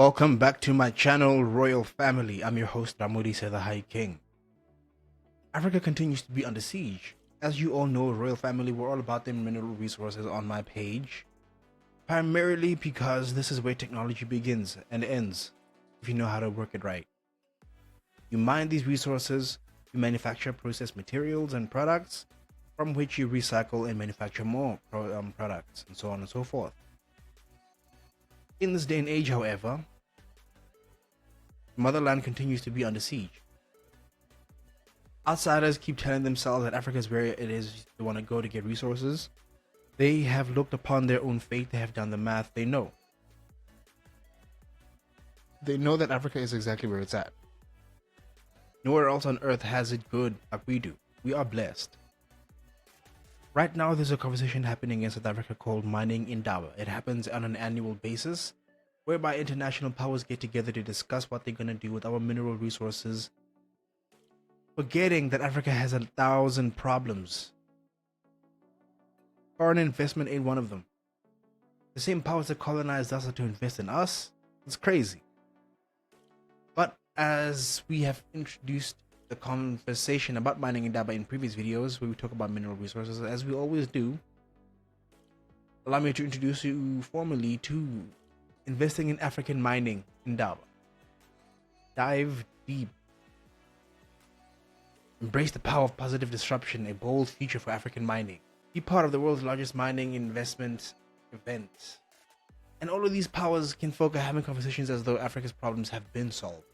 Welcome back to my channel, Royal Family. I'm your host, Ramudi the High King. Africa continues to be under siege. As you all know, Royal Family, we're all about the mineral resources on my page. Primarily because this is where technology begins and ends, if you know how to work it right. You mine these resources, you manufacture processed materials and products, from which you recycle and manufacture more products, and so on and so forth. In this day and age, however, motherland continues to be under siege. Outsiders keep telling themselves that Africa is where it is they want to go to get resources. They have looked upon their own fate, they have done the math, they know. They know that Africa is exactly where it's at. Nowhere else on earth has it good like we do. We are blessed. Right now there's a conversation happening in South Africa called mining in Indaba. It happens on an annual basis, whereby international powers get together to discuss what they're going to do with our mineral resources, forgetting that Africa has 1,000 problems. Foreign investment ain't one of them. The same powers that colonized us are to invest in us. It's crazy. But as we have introduced the conversation about mining in Indaba in previous videos, where we talk about mineral resources, as we always do, allow me to introduce you formally to investing in African mining in Indaba. Dive deep. Embrace the power of positive disruption, a bold future for African mining. Be part of the world's largest mining investment event. And all of these powers can focus having conversations as though Africa's problems have been solved.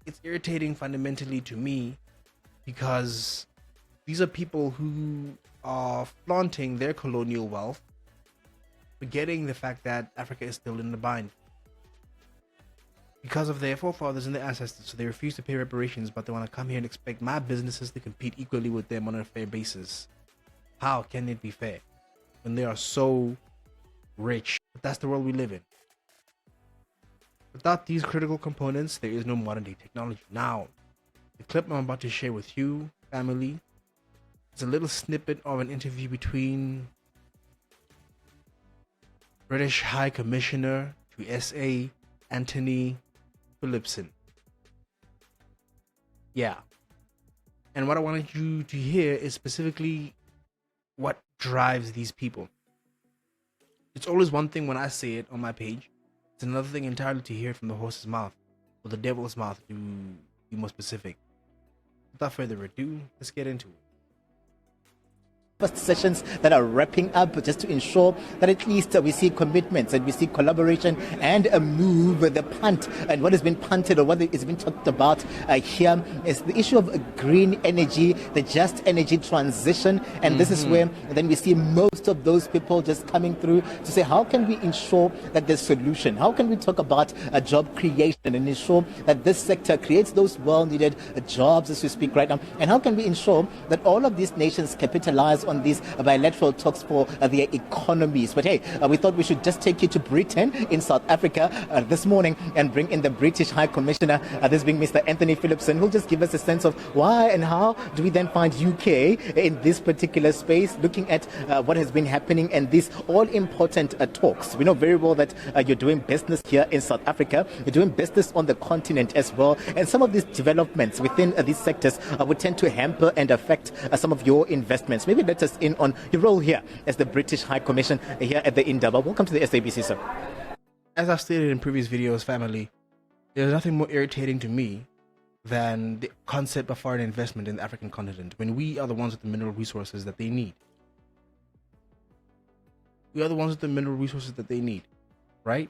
It's irritating fundamentally to me because these are people who are flaunting their colonial wealth, forgetting the fact that Africa is still in the bind because of their forefathers and their ancestors. So they refuse to pay reparations, but they want to come here and expect my businesses to compete equally with them on a fair basis. How can it be fair when they are so rich? But that's the world we live in. Without these critical components, there is no modern day technology. Now, the clip I'm about to share with you, family, is a little snippet of an interview between British High Commissioner to SA, Anthony Phillipson. Yeah. And what I wanted you to hear is specifically what drives these people. It's always one thing when I say it on my page. It's another thing entirely to hear it from the horse's mouth, or the devil's mouth to be more specific. Without further ado, let's get into it. First sessions that are wrapping up, just to ensure that at least we see commitments and we see collaboration and a move, the punt, and what has been punted or what has been talked about here is the issue of green energy, the just energy transition. And this is where then we see most of those people just coming through to say, how can we ensure that there's solution? How can we talk about a job creation and ensure that this sector creates those well-needed jobs as we speak right now? And how can we ensure that all of these nations capitalize on these bilateral talks for their economies? But hey, we thought we should just take you to Britain in South Africa this morning and bring in the British High Commissioner, this being Mr. Anthony Phillipson, who'll just give us a sense of why and how do we then find UK in this particular space, looking at what has been happening and these all important talks. We know very well that you're doing business here in South Africa, you're doing business on the continent as well, and some of these developments within these sectors would tend to hamper and affect some of your investments. Maybe let us in on your role here as the British High Commission here at the Indaba. Welcome to the SABC, sir. As I've stated in previous videos, family, there's nothing more irritating to me than the concept of foreign investment in the African continent when we are the ones with the mineral resources that they need. We are the ones with the mineral resources that they need, right?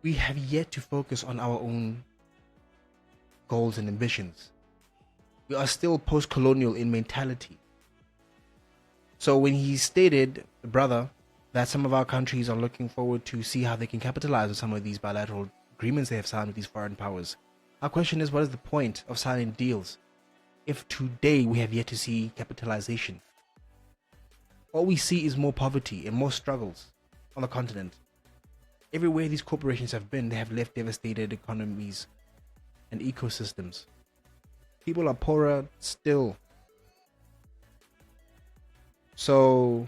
We have yet to focus on our own goals and ambitions. We are still post-colonial in mentality. So when he stated, the brother, that some of our countries are looking forward to see how they can capitalize on some of these bilateral agreements they have signed with these foreign powers, our question is, what is the point of signing deals if today we have yet to see capitalization? All we see is more poverty and more struggles on the continent. Everywhere these corporations have been, they have left devastated economies and ecosystems. People are poorer still. So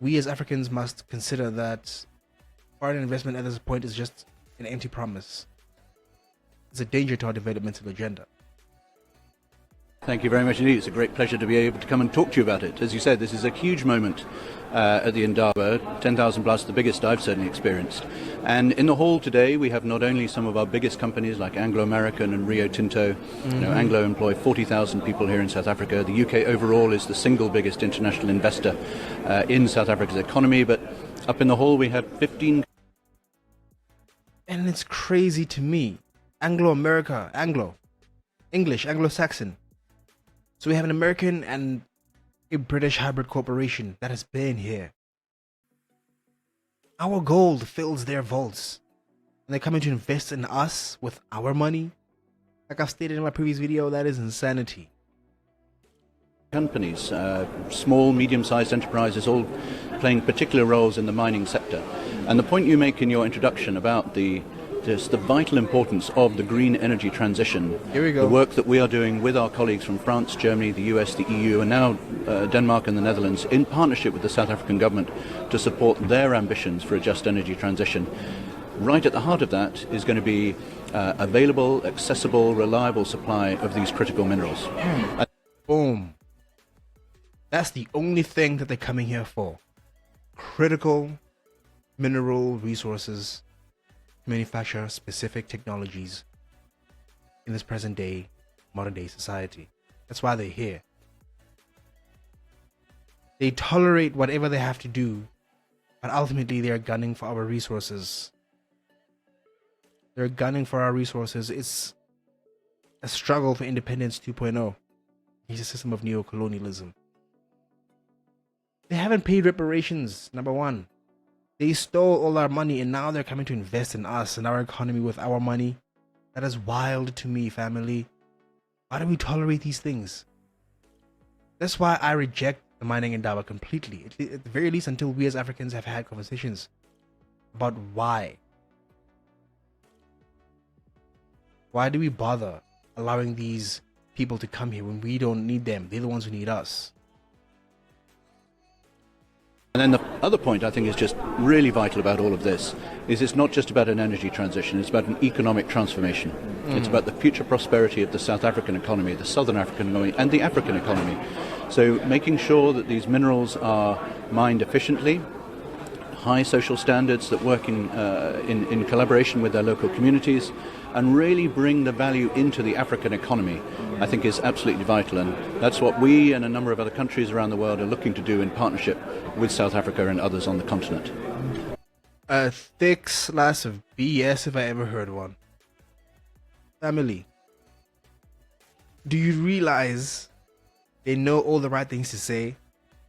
we as Africans must consider that foreign investment at this point is just an empty promise. It's a danger to our developmental agenda. Thank you very much indeed. It's a great pleasure to be able to come and talk to you about it. As you said, this is a huge moment at the Indaba, 10,000 plus, the biggest I've certainly experienced. And in the hall today, we have not only some of our biggest companies like Anglo-American and Rio Tinto. You know, Anglo employ 40,000 people here in South Africa. The UK overall is the single biggest international investor in South Africa's economy. But up in the hall, we have 15. And it's crazy to me. Anglo-America, English, Anglo-Saxon. So we have an American and a British hybrid corporation that has been here. Our gold fills their vaults. And they're coming to invest in us with our money. Like I've stated in my previous video, that is insanity. Companies, small, medium-sized enterprises, all playing particular roles in the mining sector. And the point you make in your introduction about just the vital importance of the green energy transition. Here we go. The work that we are doing with our colleagues from France, Germany, the US, the EU, and now Denmark and the Netherlands, in partnership with the South African government to support their ambitions for a just energy transition. Right at the heart of that is going to be available, accessible, reliable supply of these critical minerals. Boom. That's the only thing that they're coming here for. Critical mineral resources, manufacture specific technologies in this present day, modern day society. That's why they're here. They tolerate whatever they have to do, but ultimately they are gunning for our resources. They're gunning for our resources. It's a struggle for independence 2.0. It's a system of neocolonialism. They haven't paid reparations, number one. They stole all our money and now they're coming to invest in us and our economy with our money. That is wild to me, family. Why do we tolerate these things? That's why I reject the mining Indaba completely. At the very least, until we as Africans have had conversations about why. Why do we bother allowing these people to come here when we don't need them? They're the ones who need us. And then the other point I think is just really vital about all of this is it's not just about an energy transition, it's about an economic transformation. It's about the future prosperity of the South African economy, the Southern African economy, and the African economy. So making sure that these minerals are mined efficiently, high social standards that work in collaboration with their local communities, and really bring the value into the African economy, I think is absolutely vital. And that's what we and a number of other countries around the world are looking to do in partnership with South Africa and others on the continent. A thick slice of BS if I ever heard one. Family, do you realize they know all the right things to say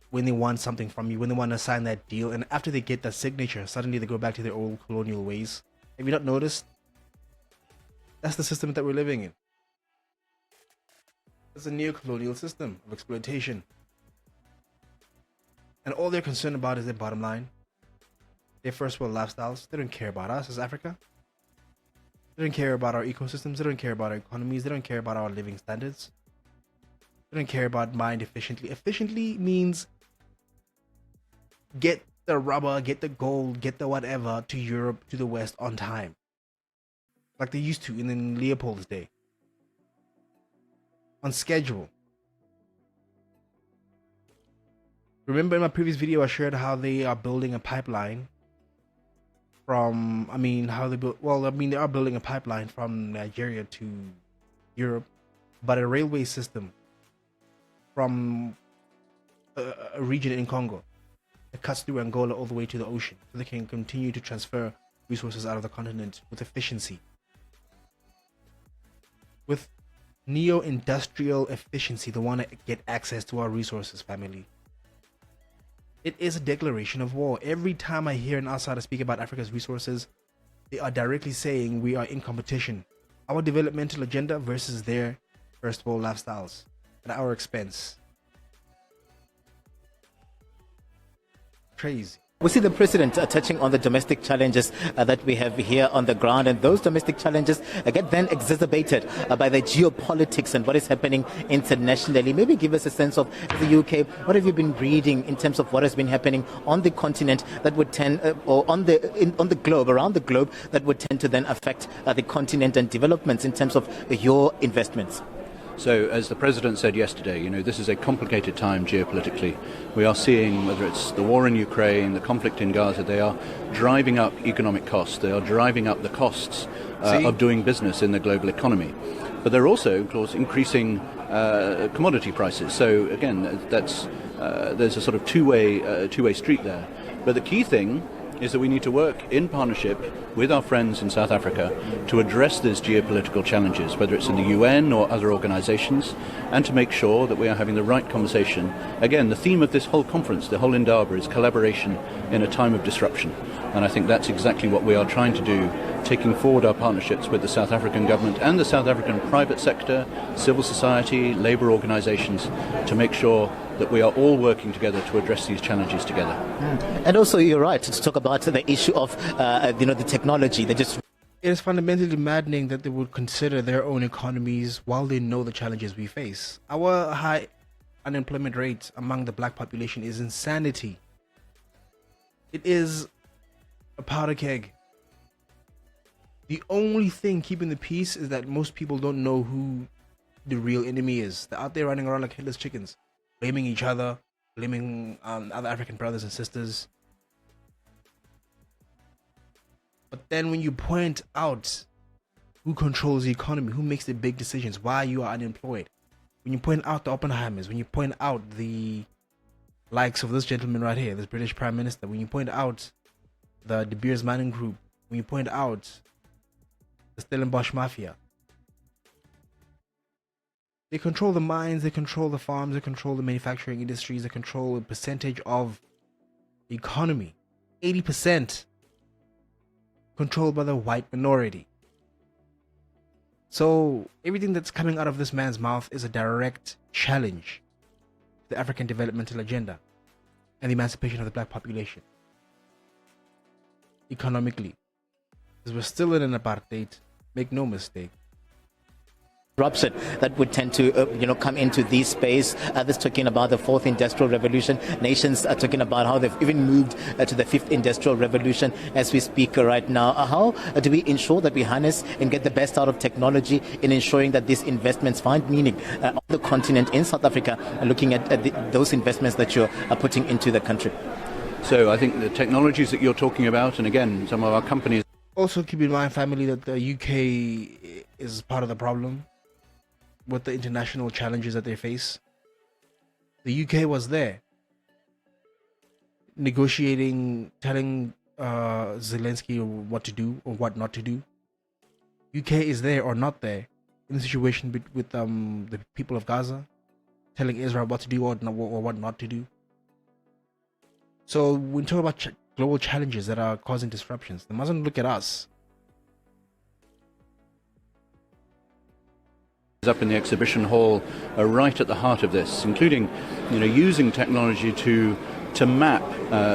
when they want something from you, when they want to sign that deal, and after they get that signature, suddenly they go back to their old colonial ways? Have you not noticed? That's the system that we're living in. It's a neo-colonial system of exploitation. And all they're concerned about is their bottom line. Their first world lifestyles. They don't care about us as Africa. They don't care about our ecosystems. They don't care about our economies. They don't care about our living standards. They don't care about mined efficiently. Efficiently means get the rubber, get the gold, get the whatever to Europe, to the West on time. Like they used to in Leopold's day. On schedule. Remember in my previous video I shared how they are building a pipeline from, they are building a pipeline from Nigeria to Europe, but a railway system from a region in Congo that cuts through Angola all the way to the ocean, so they can continue to transfer resources out of the continent with efficiency. With neo-industrial efficiency, they want to get access to our resources, family. It is a declaration of war. Every time I hear an outsider speak about Africa's resources, they are directly saying we are in competition. Our developmental agenda versus their first world lifestyles at our expense. Crazy. We see the president touching on the domestic challenges that we have here on the ground, and those domestic challenges get then exacerbated by the geopolitics and what is happening internationally. Maybe give us a sense of the UK. What have you been reading in terms of what has been happening on the continent that would tend, or on the globe, around the globe, that would tend to then affect the continent and developments in terms of your investments? So, as the President said yesterday, this is a complicated time geopolitically. We are seeing, whether it's the war in Ukraine, the conflict in Gaza, they are driving up economic costs. They are driving up the costs of doing business in the global economy. But they're also, of course, increasing commodity prices. So, again, there's a sort of two-way street there. But the key thing is that we need to work in partnership with our friends in South Africa to address these geopolitical challenges, whether it's in the UN or other organizations, and to make sure that we are having the right conversation. Again, the theme of this whole conference, the whole Indaba, is collaboration in a time of disruption. And I think that's exactly what we are trying to do, taking forward our partnerships with the South African government and the South African private sector, civil society, labour organisations, to make sure that we are all working together to address these challenges together. And also, you're right to talk about the issue of the technology. It is fundamentally maddening that they would consider their own economies while they know the challenges we face. Our high unemployment rate among the black population is insanity. It is a powder keg. The only thing keeping the peace is that most people don't know who the real enemy is. They're out there running around like headless chickens, blaming each other, blaming other African brothers and sisters. But then when you point out who controls the economy, who makes the big decisions, why you are unemployed, when you point out the Oppenheimers, when you point out the likes of this gentleman right here, this British Prime Minister, when you point out the De Beers Mining Group, when you point out the Stellenbosch Mafia, they control the mines, they control the farms, they control the manufacturing industries, they control a percentage of the economy. 80% controlled by the white minority. So everything that's coming out of this man's mouth is a direct challenge to the African developmental agenda and the emancipation of the black population. Economically, because we're still in an apartheid, make no mistake. Corruption that would tend to come into this space. Others talking about the fourth industrial revolution. Nations are talking about how they've even moved to the fifth industrial revolution as we speak right now. How do we ensure that we harness and get the best out of technology in ensuring that these investments find meaning on the continent in South Africa, looking at those investments that you're putting into the country? So I think the technologies that you're talking about, and again, some of our companies. Also keep in mind, family, that the UK is part of the problem with the international challenges that they face. The UK was there negotiating, telling Zelensky what to do or what not to do. UK is there or not there in the situation with the people of Gaza, telling Israel what to do or what not to do. So when we talk about global challenges that are causing disruptions, they mustn't look at us. Up in the exhibition hall are right at the heart of this, including using technology to map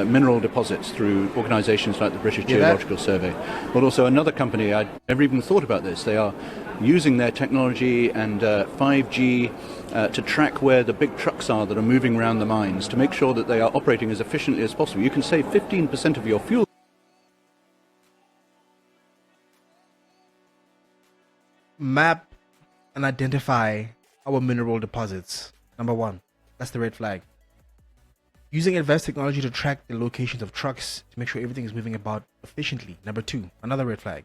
mineral deposits through organizations like the British Geological Survey. But also another company, I'd never even thought about this, they are using their technology and 5G to track where the big trucks are that are moving around the mines, to make sure that they are operating as efficiently as possible. You can save 15% of your fuel. Map and identify our mineral deposits. Number one, that's the red flag. Using advanced technology to track the locations of trucks to make sure everything is moving about efficiently. Number two, another red flag.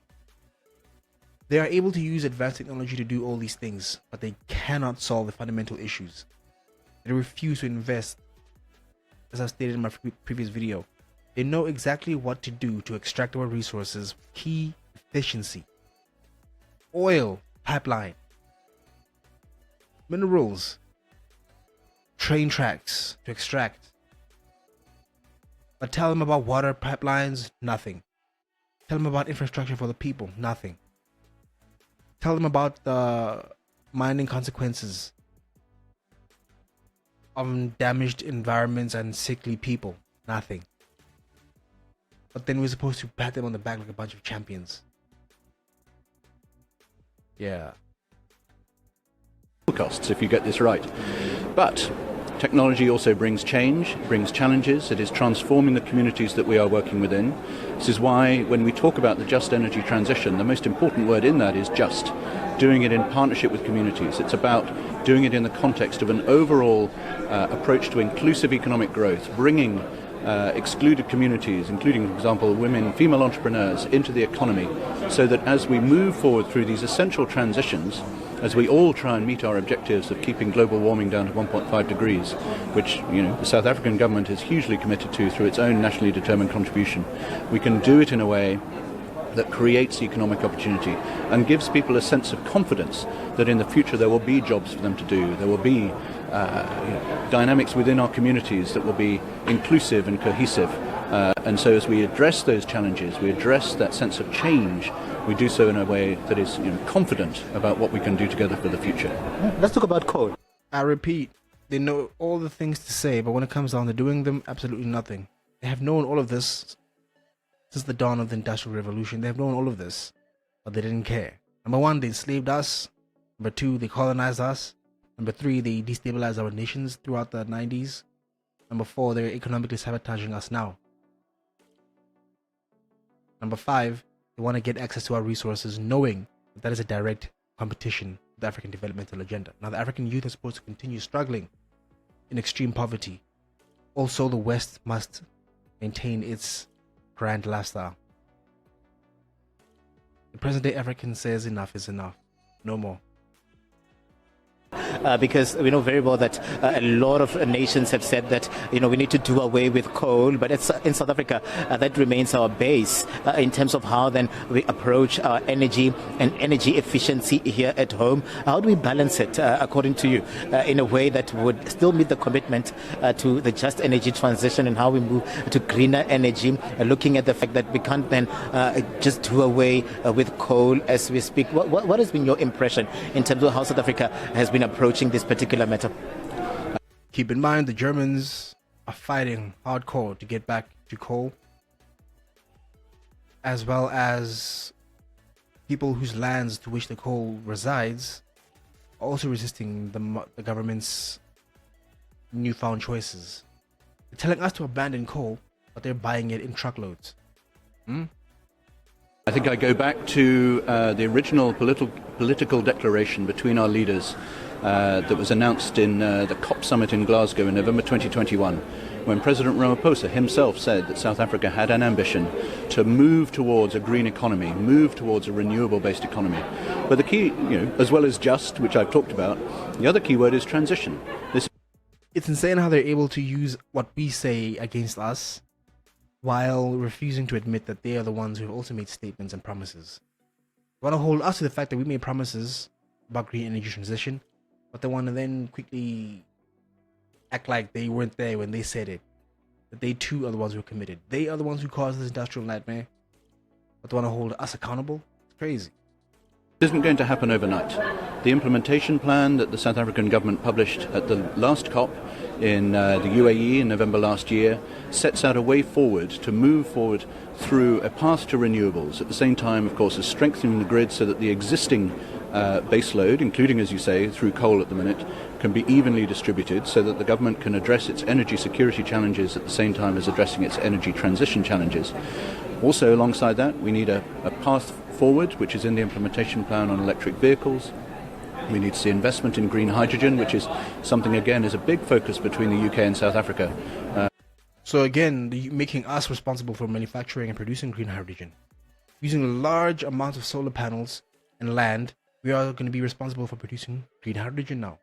They are able to use advanced technology to do all these things, but they cannot solve the fundamental issues. They refuse to invest. As I stated in my previous video, they know exactly what to do to extract our resources with key efficiency. Oil pipeline, minerals, train tracks to extract. But tell them about water pipelines, nothing. Tell them about infrastructure for the people, nothing. Tell them about the mining consequences of damaged environments and sickly people, nothing. but then we're supposed to pat them on the back like a bunch of champions. Yeah. Costs if you get this right. But technology also brings change, brings challenges. It is transforming the communities that we are working within. This is why when we talk about the just energy transition, the most important word in that is just. Doing it in partnership with communities. It's about doing it in the context of an overall approach to inclusive economic growth, bringing excluded communities, including, for example, women, female entrepreneurs, into the economy, so that as we move forward through these essential transitions, as we all try and meet our objectives of keeping global warming down to 1.5 degrees, which the South African government is hugely committed to through its own nationally determined contribution, we can do it in a way that creates economic opportunity and gives people a sense of confidence that in the future there will be jobs for them to do, there will be dynamics within our communities that will be inclusive and cohesive. And so as we address those challenges, we address that sense of change, we do so in a way that is confident about what we can do together for the future. Let's talk about coal. I repeat, they know all the things to say, but when it comes down to doing them, absolutely nothing. They have known all of this since the dawn of the Industrial Revolution. They have known all of this, but they didn't care. Number one, they enslaved us. Number two, they colonized us. Number three, they destabilized our nations throughout the 90s. Number four, they're economically sabotaging us now. Number five, they want to get access to our resources, knowing that is a direct competition with the African developmental agenda. Now, the African youth are supposed to continue struggling in extreme poverty. Also, the West must maintain its grand lifestyle. The present-day African says enough is enough. No more. Because we know very well that a lot of nations have said that we need to do away with coal, but it's, in South Africa that remains our base in terms of how then we approach our energy and energy efficiency here at home. How do we balance it, according to you, in a way that would still meet the commitment to the just energy transition and how we move to greener energy, looking at the fact that we can't then just do away with coal as we speak? What has been your impression in terms of how South Africa has been approaching this particular matter? Keep in mind, the Germans are fighting hardcore to get back to coal, as well as people whose lands to which the coal resides are also resisting the government's newfound choices. They're telling us to abandon coal, but they're buying it in truckloads. I think I go back to the original political declaration between our leaders that was announced in the COP summit in Glasgow in November 2021, when President Ramaphosa himself said that South Africa had an ambition to move towards a green economy, move towards a renewable-based economy. But the key, as well as just, which I've talked about, the other key word is transition. It's insane how they're able to use what we say against us while refusing to admit that they are the ones who have also made statements and promises. They want to hold us to the fact that we made promises about green energy transition, but they want to then quickly act like they weren't there when they said it. That they too are the ones who are committed. They are the ones who caused this industrial nightmare, but they want to hold us accountable. It's crazy. It isn't going to happen overnight. The implementation plan that the South African government published at the last COP in the UAE in November last year sets out a way forward to move forward through a path to renewables. At the same time, of course, as strengthening the grid so that the existing baseload, including, as you say, through coal at the minute, can be evenly distributed so that the government can address its energy security challenges at the same time as addressing its energy transition challenges. Also, alongside that, we need a path forward, which is in the implementation plan on electric vehicles. We need to see investment in green hydrogen, which is something, again, is a big focus between the UK and South Africa. So again, making us responsible for manufacturing and producing green hydrogen. Using a large amount of solar panels and land, we are going to be responsible for producing green hydrogen now.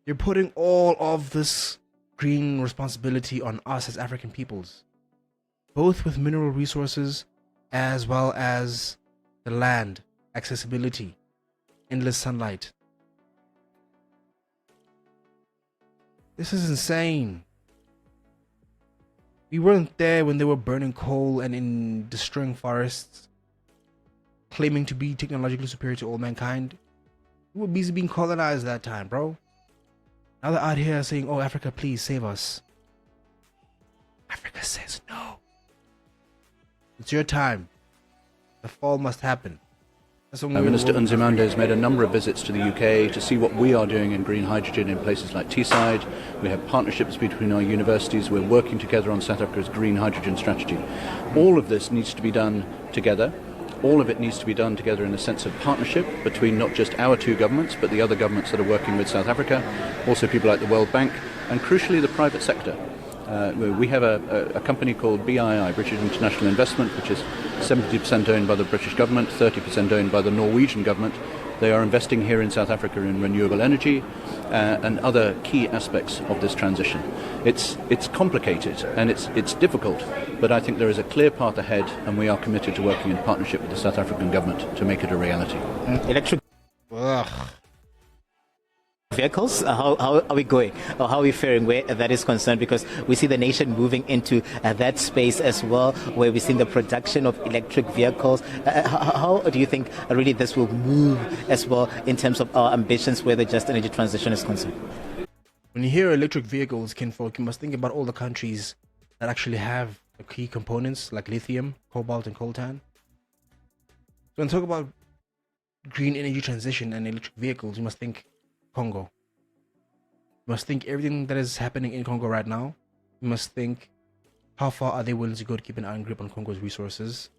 You're putting all of this green responsibility on us as African peoples, both with mineral resources as well as the land, accessibility, endless sunlight. This is insane. We weren't there when they were burning coal and destroying forests, claiming to be technologically superior to all mankind. We were busy being colonized that time, bro. Now they're out here saying, oh, Africa, please save us. Africa says no. It's your time. The fall must happen. That's when Minister Nzimande has made a number of visits to the UK to see what we are doing in green hydrogen in places like Teesside. We have partnerships between our universities. We're working together on South Africa's green hydrogen strategy. All of this needs to be done together. All of it needs to be done together in a sense of partnership between not just our two governments, but the other governments that are working with South Africa, also people like the World Bank, and crucially the private sector. We have a company called BII, British International Investment, which is 70% owned by the British government, 30% owned by the Norwegian government. They are investing here in South Africa in renewable energy and other key aspects of this transition. It's complicated and it's difficult, but I think there is a clear path ahead, and we are committed to working in partnership with the South African government to make it a reality. Electric Ugh. vehicles, how are we going, or how are we faring where that is concerned? Because we see the nation moving into that space as well, where we're seeing the production of electric vehicles. How do you think really this will move as well in terms of our ambitions where the just energy transition is concerned? When you hear electric vehicles, kinfolk, you must think about all the countries that actually have the key components like lithium, cobalt, and coltan. So when you talk about green energy transition and electric vehicles, you must think Congo. You must think everything that is happening in Congo right now. You must think how far are they willing to go to keep an iron grip on Congo's resources.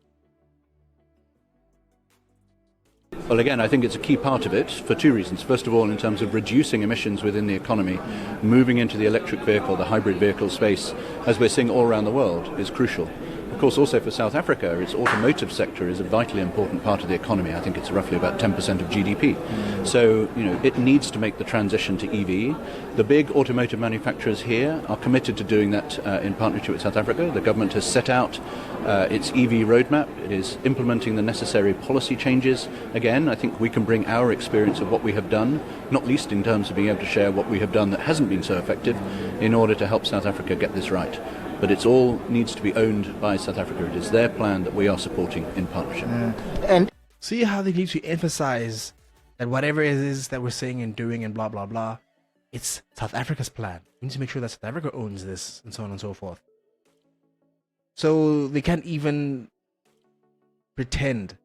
Well, again, I think it's a key part of it for two reasons. First of all, in terms of reducing emissions within the economy, moving into the electric vehicle, the hybrid vehicle space, as we're seeing all around the world, is crucial. Of course, also for South Africa, its automotive sector is a vitally important part of the economy. I think it's roughly about 10% of GDP. So, it needs to make the transition to EV. The big automotive manufacturers here are committed to doing that in partnership with South Africa. The government has set out its EV roadmap. It is implementing the necessary policy changes. Again, I think we can bring our experience of what we have done, not least in terms of being able to share what we have done that hasn't been so effective, in order to help South Africa get this right. But it all needs to be owned by South Africa. It is their plan that we are supporting in partnership. And See how they need to emphasize that whatever it is that we're saying and doing and blah, blah, blah, it's South Africa's plan. We need to make sure that South Africa owns this and so on and so forth. So they can't even pretend,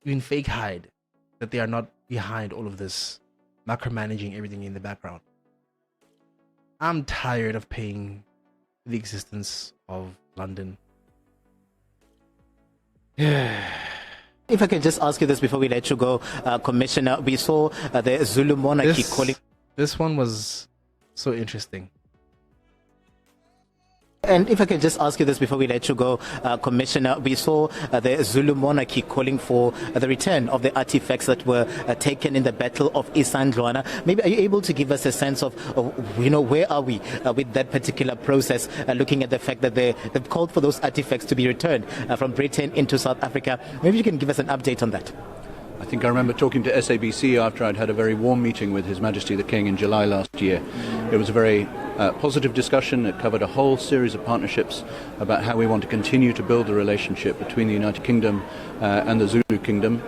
even fake hide, that they are not behind all of this, micromanaging everything in the background. I'm tired of paying the existence of London. if I can just ask you this before we let you go, Commissioner, we saw the Zulu monarchy calling. This one was so interesting. And if I can just ask you this before we let you go, Commissioner, we saw the Zulu monarchy calling for the return of the artifacts that were taken in the Battle of Isandlwana. Maybe are you able to give us a sense of where are we with that particular process, looking at the fact that they've called for those artifacts to be returned from Britain into South Africa? Maybe you can give us an update on that. I think I remember talking to SABC after I'd had a very warm meeting with His Majesty the King in July last year. It was a very positive discussion. It covered a whole series of partnerships about how we want to continue to build the relationship between the United Kingdom and the Zulu Kingdom.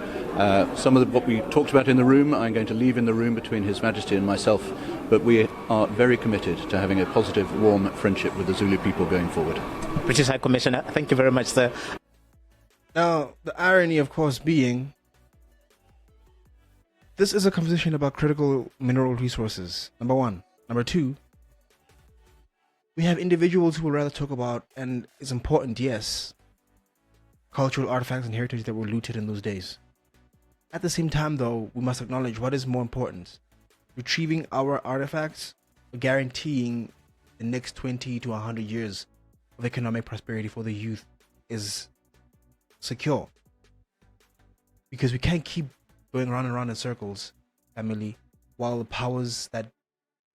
Some of what we talked about in the room, I'm going to leave in the room between His Majesty and myself, but we are very committed to having a positive, warm friendship with the Zulu people going forward. British High Commissioner, thank you very much, sir. Now, the irony, of course, being this is a conversation about critical mineral resources, number one. Number two, we have individuals who would rather talk about, and it's important, yes, cultural artifacts and heritage that were looted in those days. At the same time, though, we must acknowledge what is more important: retrieving our artifacts or guaranteeing the next 20 to 100 years of economic prosperity for the youth is secure. Because we can't keep going round and round in circles, family, while the powers that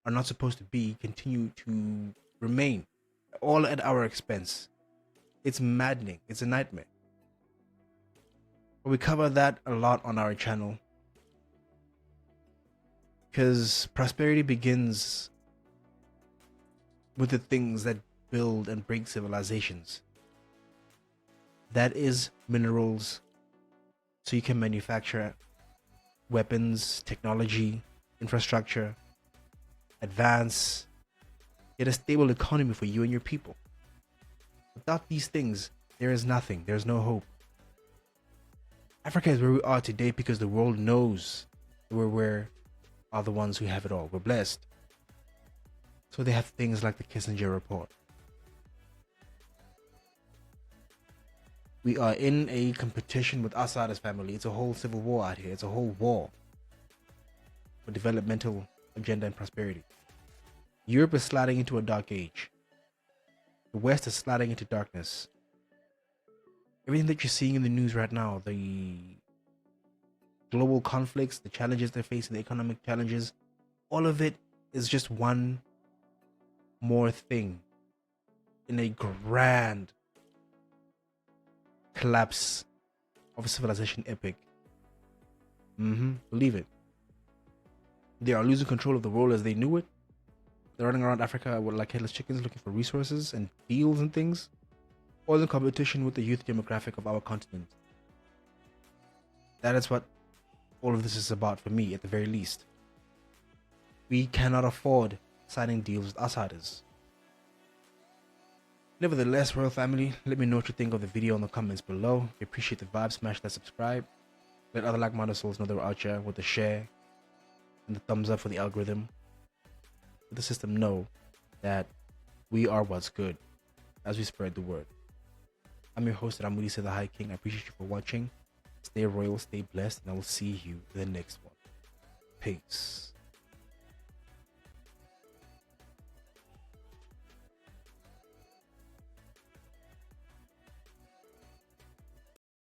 are not supposed to be continue to remain, all at our expense. It's maddening. It's a nightmare. But we cover that a lot on our channel, because prosperity begins with the things that build and break civilizations. That is minerals, so you can manufacture weapons, technology, infrastructure, advance, yet a stable economy for you and your people. Without these things, there is nothing. There is no hope. Africa is where we are today because the world knows that we are the ones who have it all. We're blessed. So they have things like the Kissinger Report. We are in a competition with Assad's family. It's a whole civil war out here. It's a whole war for developmental agenda and prosperity. Europe is sliding into a dark age. The West is sliding into darkness. Everything that you're seeing in the news right now, the global conflicts, the challenges they're facing, the economic challenges, all of it is just one more thing in a grand collapse of a civilization epic. Believe it. They are losing control of the world as they knew it. They're running around Africa like headless chickens looking for resources and deals and things, all in competition with the youth demographic of our continent. That is what all of this is about for me, at the very least. We cannot afford signing deals with outsiders. Nevertheless, royal family, let me know what you think of the video in the comments below. If you appreciate the vibe, smash that subscribe. Let other like-minded souls know they're out here with the share and the thumbs up for the algorithm. Let the system know that we are what's good as we spread the word. I'm your host, Ramudi the High King. I appreciate you for watching. Stay royal, stay blessed, and I will see you in the next one. Peace.